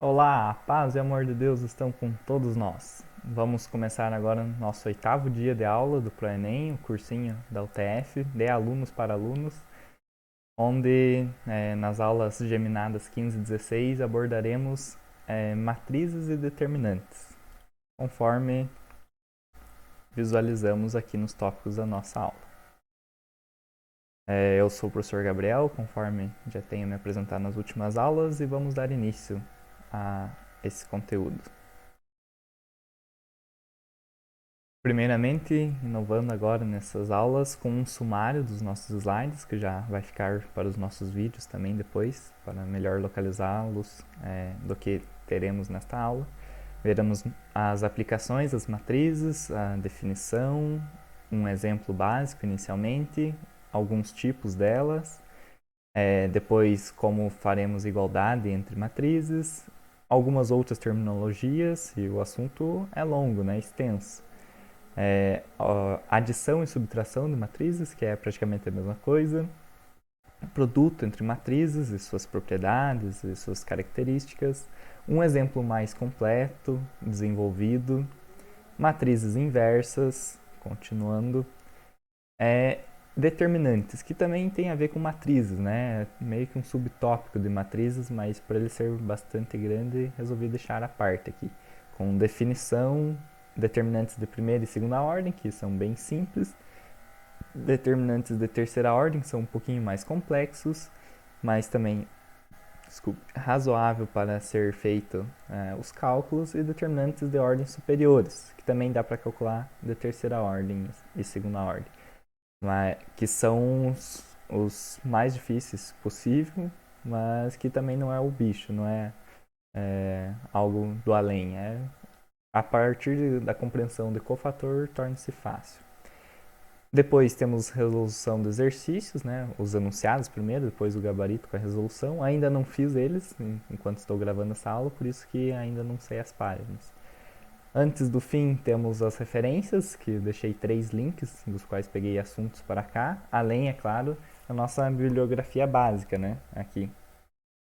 Olá, a paz e amor de Deus estão com todos nós. Vamos começar agora nosso oitavo dia de aula do ProEnem, o cursinho da UTF, de alunos para alunos, onde nas aulas geminadas 15 e 16 abordaremos matrizes e determinantes, conforme visualizamos aqui nos tópicos da nossa aula. Eu sou o professor Gabriel, conforme já tenho me apresentado nas últimas aulas, e vamos dar início a esse conteúdo. Primeiramente, inovando agora nessas aulas com um sumário dos nossos slides, que já vai ficar para os nossos vídeos também depois, para melhor localizá-los do que teremos nesta aula. Veremos as aplicações, as matrizes, a definição, um exemplo básico inicialmente, alguns tipos delas, depois como faremos igualdade entre matrizes, algumas outras terminologias, e o assunto é longo, né, extenso. Adição e subtração de matrizes, que é praticamente a mesma coisa, produto entre matrizes e suas propriedades e suas características, um exemplo mais completo, desenvolvido, matrizes inversas, continuando, determinantes, que também tem a ver com matrizes, né? Meio que um subtópico de matrizes, mas por ele ser bastante grande, resolvi deixar a parte aqui, com definição, determinantes de primeira e segunda ordem, que são bem simples, determinantes de terceira ordem, que são um pouquinho mais complexos, mas também razoável para ser feito os cálculos, e determinantes de ordens superiores, que também dá para calcular de terceira ordem e segunda ordem, que são os mais difíceis possível, mas que também não é o bicho, não é algo do além, a partir da compreensão de cofator torna-se fácil. Depois temos resolução de exercícios, né? Os enunciados primeiro, depois o gabarito com a resolução. Ainda não fiz eles enquanto estou gravando essa aula, por isso que ainda não sei as páginas. Antes do fim temos as referências, que deixei 3 links, dos quais peguei assuntos para cá, além, é claro, da nossa bibliografia básica, né? Aqui,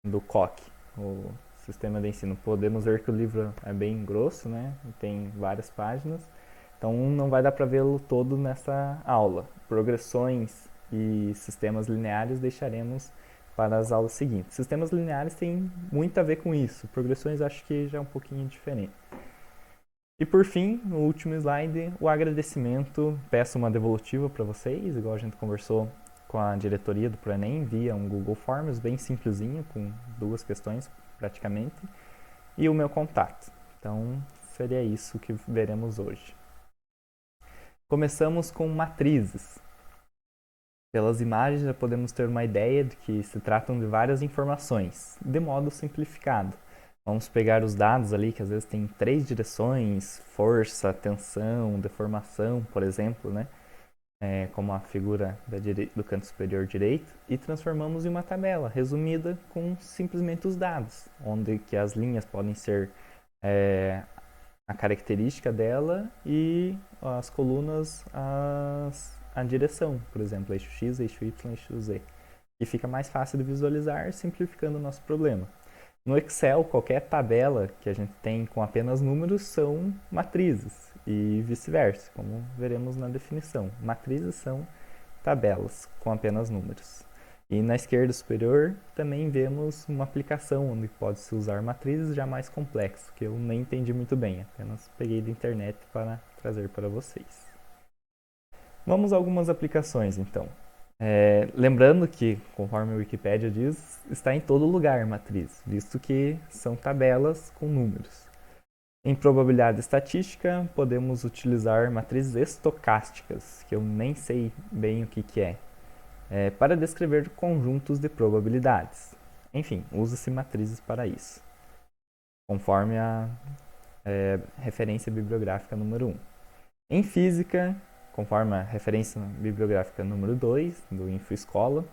do COC, o Sistema de Ensino. Podemos ver que o livro é bem grosso, né? Tem várias páginas, então não vai dar para vê-lo todo nessa aula. Progressões e sistemas lineares deixaremos para as aulas seguintes. Sistemas lineares têm muito a ver com isso, progressões acho que já é um pouquinho diferente. E por fim, no último slide, o agradecimento. Peço uma devolutiva para vocês, igual a gente conversou com a diretoria do ProEnem, via um Google Forms bem simplesinho, com 2 questões praticamente, e o meu contato. Então, seria isso que veremos hoje. Começamos com matrizes. Pelas imagens já podemos ter uma ideia de que se tratam de várias informações, de modo simplificado. Vamos pegar os dados ali, que às vezes tem 3 direções, força, tensão, deformação, por exemplo, né? Como a figura do canto superior direito, e transformamos em uma tabela resumida com simplesmente os dados, onde que as linhas podem ser a característica dela e as colunas a direção, por exemplo, eixo X, eixo Y, eixo Z. E fica mais fácil de visualizar, simplificando o nosso problema. No Excel, qualquer tabela que a gente tem com apenas números são matrizes e vice-versa, como veremos na definição. Matrizes são tabelas com apenas números. E na esquerda superior também vemos uma aplicação onde pode-se usar matrizes já mais complexo, que eu nem entendi muito bem, apenas peguei da internet para trazer para vocês. Vamos a algumas aplicações então. Lembrando que, conforme a Wikipédia diz, está em todo lugar matriz, visto que são tabelas com números. Em probabilidade estatística, podemos utilizar matrizes estocásticas, que eu nem sei bem o que é, para descrever conjuntos de probabilidades. Enfim, usa-se matrizes para isso, conforme a referência bibliográfica número 1. Em física, conforme a referência bibliográfica número 2, do InfoEscola,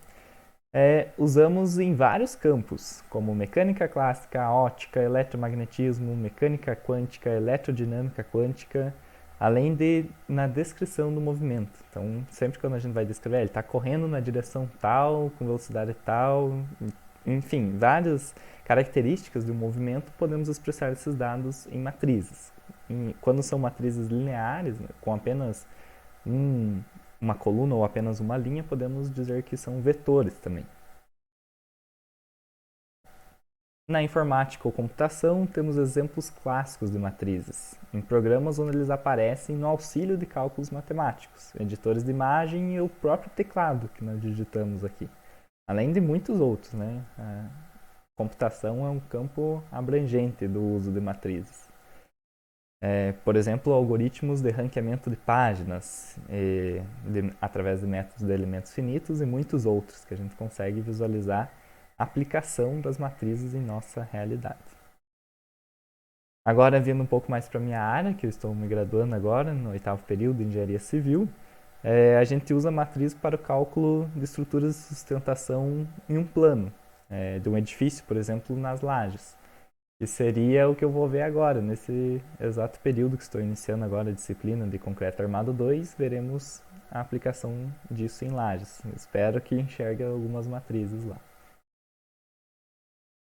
usamos em vários campos, como mecânica clássica, ótica, eletromagnetismo, mecânica quântica, eletrodinâmica quântica, além de na descrição do movimento. Então, sempre quando a gente vai descrever, ele está correndo na direção tal, com velocidade tal, enfim, várias características do movimento, podemos expressar esses dados em matrizes. Quando são matrizes lineares, né, com apenas uma coluna ou apenas uma linha, podemos dizer que são vetores também. Na informática ou computação, temos exemplos clássicos de matrizes, em programas onde eles aparecem no auxílio de cálculos matemáticos, editores de imagem e o próprio teclado que nós digitamos aqui. Além de muitos outros, né? A computação é um campo abrangente do uso de matrizes. Por exemplo, algoritmos de ranqueamento de páginas, através de métodos de elementos finitos e muitos outros que a gente consegue visualizar a aplicação das matrizes em nossa realidade. Agora, vindo um pouco mais para a minha área, que eu estou me graduando agora, no 8º período de Engenharia Civil, a gente usa a matriz para o cálculo de estruturas de sustentação em um plano, de um edifício, por exemplo, nas lajes. Que seria o que eu vou ver agora, nesse exato período que estou iniciando agora a disciplina de Concreto Armado 2, veremos a aplicação disso em lajes. Espero que enxergue algumas matrizes lá.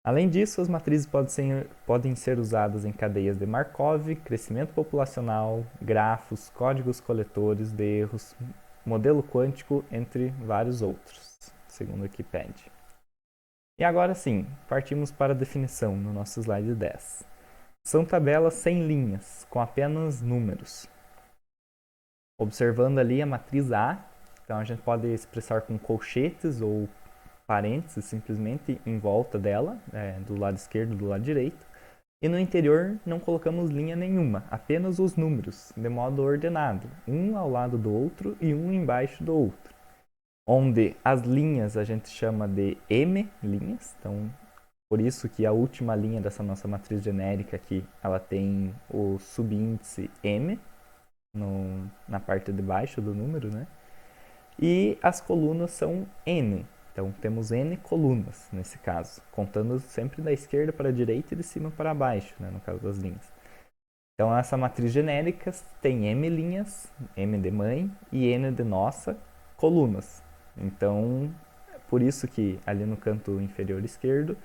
Além disso, as matrizes podem ser usadas em cadeias de Markov, crescimento populacional, grafos, códigos coletores de erros, modelo quântico, entre vários outros, segundo a Wikipedia. E agora sim, partimos para a definição no nosso slide 10. São tabelas sem linhas, com apenas números. Observando ali a matriz A, então a gente pode expressar com colchetes ou parênteses simplesmente em volta dela, do lado esquerdo e do lado direito. E no interior não colocamos linha nenhuma, apenas os números, de modo ordenado, um ao lado do outro e um embaixo do outro. Onde as linhas a gente chama de M-linhas, então por isso que a última linha dessa nossa matriz genérica aqui, ela tem o subíndice M na parte de baixo do número, né? E as colunas são N, então temos N colunas nesse caso, contando sempre da esquerda para a direita e de cima para baixo, né, no caso das linhas. Então essa matriz genérica tem M linhas, M de mãe e N de nossa, colunas. Então, por isso que ali no canto inferior esquerdo,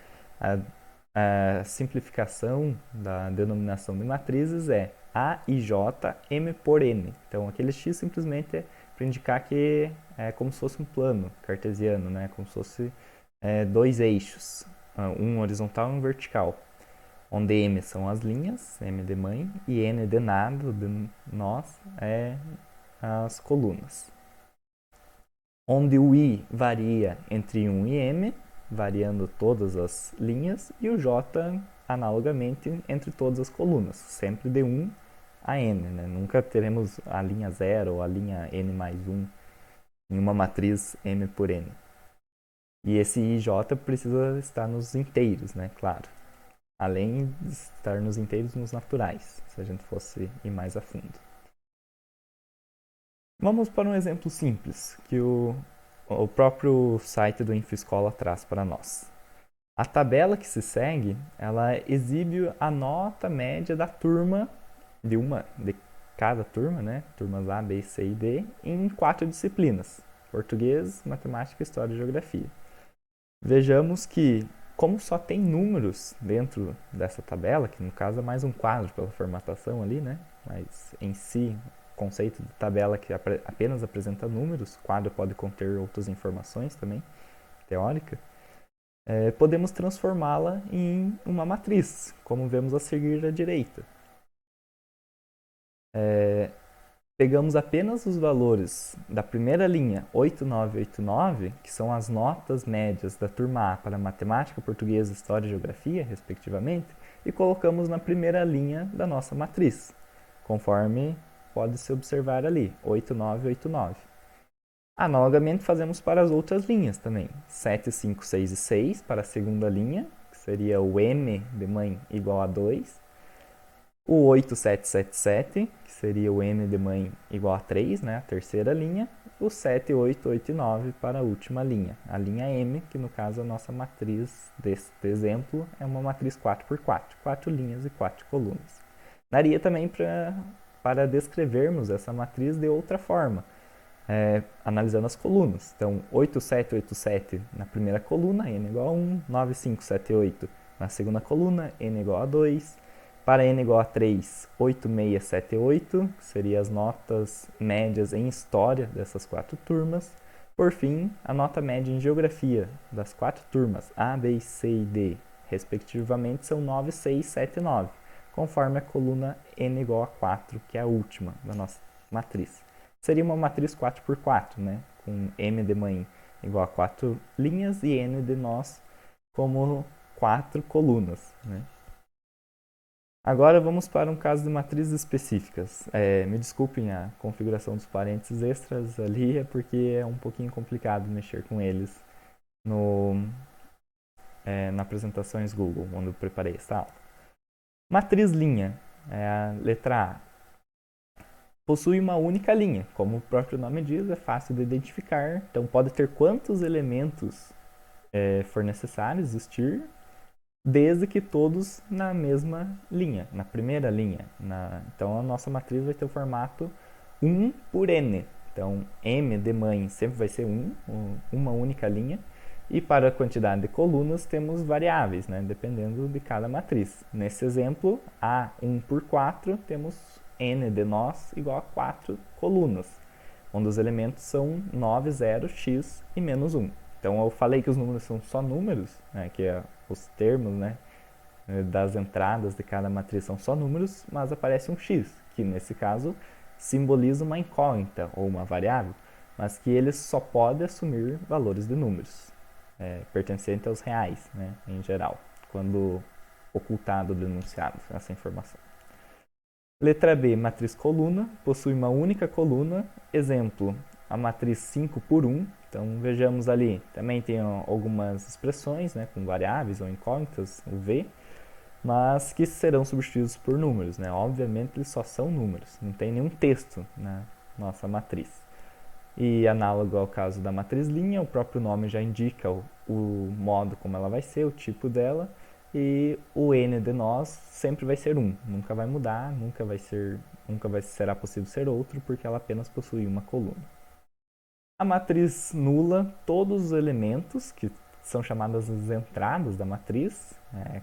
a simplificação da denominação de matrizes é A e J, M por N. Então aquele X simplesmente é para indicar que é como se fosse um plano cartesiano, né? Como se fosse dois eixos, um horizontal e um vertical, onde M são as linhas, M de mãe, e N de nada, de nós, é as colunas. Onde o I varia entre 1 e M, variando todas as linhas, e o J, analogamente, entre todas as colunas, sempre de 1 a N, né? Nunca teremos a linha 0 ou a linha N mais 1 em uma matriz M por N. E esse IJ precisa estar nos inteiros, né? Claro. Além de estar nos inteiros nos naturais, se a gente fosse ir mais a fundo. Vamos para um exemplo simples, que o próprio site do InfoEscola traz para nós. A tabela que se segue, ela exibe a nota média da turma, de cada turma, né? Turmas A, B, C e D, em 4 disciplinas: português, matemática, história e geografia. Vejamos que, como só tem números dentro dessa tabela, que no caso é mais um quadro pela formatação ali, né? Mas em si, o conceito de tabela que apenas apresenta números, quadro pode conter outras informações também, teórica, podemos transformá-la em uma matriz, como vemos a seguir à direita. Pegamos apenas os valores da primeira linha 8989, que são as notas médias da turma A para matemática, português, história e geografia, respectivamente, e colocamos na primeira linha da nossa matriz, conforme pode-se observar ali, 8989. Analogamente, fazemos para as outras linhas também, 7, 5, 6 e 6 para a segunda linha, que seria o M de mãe igual a 2, o 8777, que seria o M de mãe igual a 3, né, a terceira linha, o 7889 para a última linha, a linha M, que no caso a nossa matriz deste exemplo é uma matriz 4x4, 4 linhas e 4 colunas. Daria também para descrevermos essa matriz de outra forma, analisando as colunas. Então, 8787 na primeira coluna, n igual a 1, 9578 na segunda coluna, n igual a 2, para n igual a 3, 8678, que seriam as notas médias em história dessas 4 turmas. Por fim, a nota média em geografia das 4 turmas, A, B, C e D, respectivamente, são 9679, conforme a coluna n igual a 4, que é a última da nossa matriz. Seria uma matriz 4x4, né? Com m de mãe igual a 4 linhas e n de nós como 4 colunas, né? Agora vamos para um caso de matrizes específicas. Me desculpem a configuração dos parênteses extras ali, é porque é um pouquinho complicado mexer com eles nas apresentações Google, onde eu preparei essa aula. Matriz linha, a letra A. Possui uma única linha, como o próprio nome diz, é fácil de identificar, então pode ter quantos elementos for necessário existir, desde que todos na mesma linha, na primeira linha. Então a nossa matriz vai ter o formato 1 por n. Então m de mãe sempre vai ser 1, uma única linha. E para a quantidade de colunas temos variáveis, né, dependendo de cada matriz. Nesse exemplo, A 1 por 4, temos n de nós igual a 4 colunas, onde os elementos são 9, 0, x e menos 1. Então eu falei que os números são só números, né, que os termos, né, das entradas de cada matriz são só números, mas aparece um x, que nesse caso simboliza uma incógnita ou uma variável, mas que ele só pode assumir valores de números, pertencentes aos reais, né, em geral, quando ocultado, denunciado essa informação. Letra B, matriz coluna, possui uma única coluna. Exemplo, a matriz 5 por 1. Então, vejamos ali, também tem algumas expressões, né, com variáveis ou incógnitas, o V, mas que serão substituídos por números, né? Obviamente, eles só são números, não tem nenhum texto na nossa matriz. E análogo ao caso da matriz linha, o próprio nome já indica o modo como ela vai ser, o tipo dela, e o n de nós sempre vai ser 1, nunca vai mudar, nunca será possível ser outro, porque ela apenas possui uma coluna. A matriz nula, todos os elementos, que são chamadas as entradas da matriz,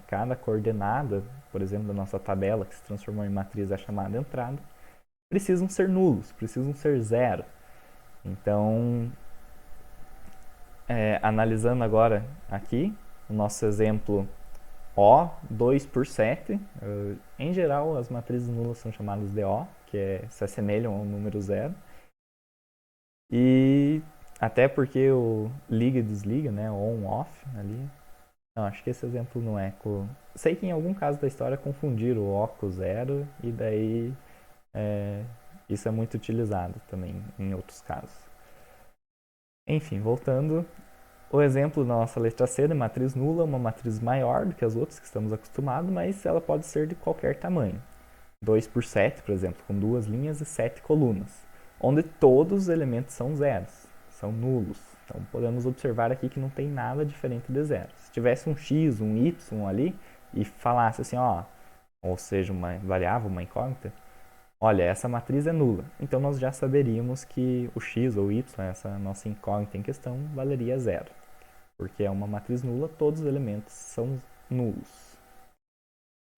cada coordenada, por exemplo, da nossa tabela, que se transformou em matriz, é chamada entrada, precisam ser nulos, precisam ser zero. Então, analisando agora aqui, o nosso exemplo O, 2 por 7. Em geral, as matrizes nulas são chamadas de O, que se assemelham ao número zero. E até porque o liga e desliga, né, on, off, ali. Não, acho que esse exemplo não é. Sei que em algum caso da história confundiram o O com o zero, e daí isso é muito utilizado também em outros casos. Enfim, voltando, o exemplo da nossa letra C de matriz nula é uma matriz maior do que as outras que estamos acostumados, mas ela pode ser de qualquer tamanho. 2 por 7, por exemplo, com 2 linhas e 7 colunas, onde todos os elementos são zeros, são nulos. Então podemos observar aqui que não tem nada diferente de zero. Se tivesse um x, um y ali e falasse assim, ou seja, uma variável, uma incógnita, olha, essa matriz é nula. Então nós já saberíamos que o x ou y, essa nossa incógnita em questão, valeria zero. Porque é uma matriz nula, todos os elementos são nulos.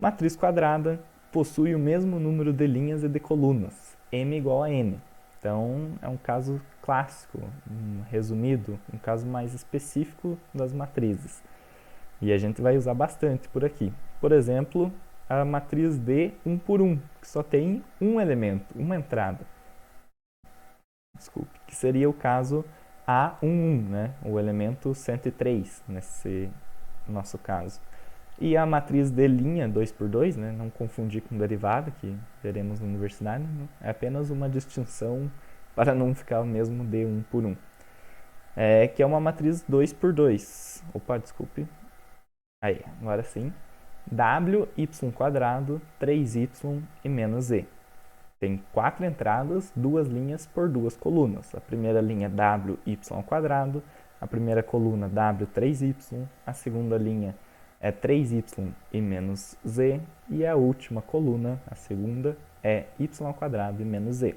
Matriz quadrada possui o mesmo número de linhas e de colunas, m igual a n. Então, é um caso clássico, resumido, um caso mais específico das matrizes. E a gente vai usar bastante por aqui. Por exemplo, a matriz D 1 por 1, que só tem um elemento, uma entrada. Desculpe, que seria o caso A11, né? O elemento 103, nesse nosso caso. E a matriz D' 2 por 2, né? Não confundir com derivada, que veremos na universidade, né? É apenas uma distinção para não ficar o mesmo D 1 por 1. Que é uma matriz 2 por 2. Opa, desculpe. Aí, agora sim. W, y quadrado, 3y e menos z. Tem 4 entradas, 2 linhas por 2 colunas. A primeira linha w, y ao quadrado, a primeira coluna w, 3y, a segunda linha é 3y e menos z, e a última coluna, a segunda, é y ao quadrado e menos z.